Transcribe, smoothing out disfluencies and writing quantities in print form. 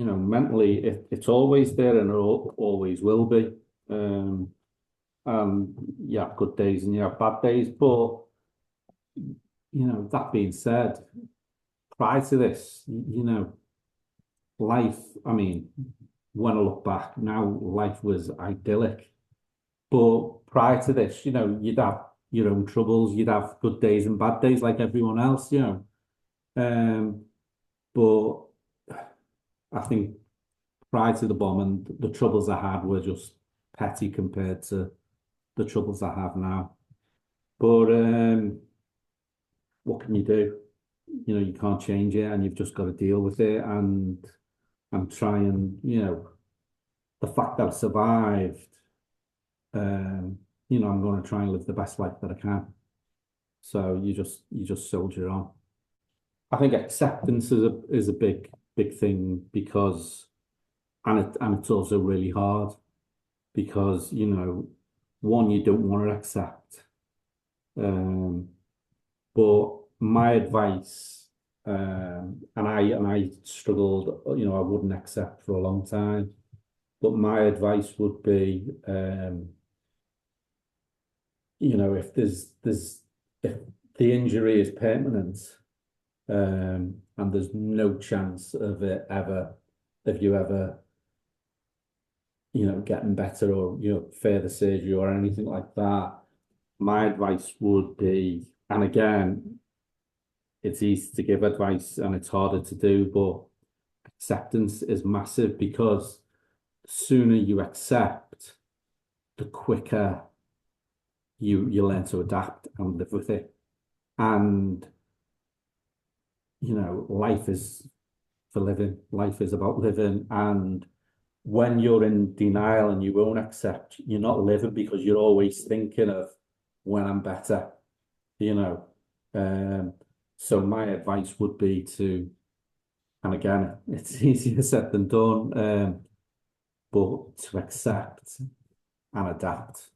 mentally it's always there and it always will be. Um, you have good days and you have bad days, but that being said, prior to this, life, I mean, when I look back now, life was idyllic. But prior to this, you'd have your own troubles, you'd have good days and bad days like everyone else. Um, but I think prior to the bombing, the troubles I had were just petty compared to the troubles I have now. But what can you do? You can't change it, and you've just got to deal with it. And I'm trying, the fact that I survived, um, I'm going to try and live the best life that I can. So you just soldier on. I think acceptance is a big thing because and it's also really hard because one you don't want to accept. Um, but my advice, and I struggled, I wouldn't accept for a long time. But my advice would be, if the injury is permanent, and there's no chance of it ever, of you ever, getting better or, further surgery or anything like that, my advice would be, and again, it's easy to give advice and it's harder to do, but acceptance is massive because the sooner you accept, the quicker you learn to adapt and live with it. And, life is for living. Life is about living. And when you're in denial and you won't accept, you're not living because you're always thinking of when I'm better, you know. Um, so my advice would be to, and again, it's easier said than done, but to accept and adapt.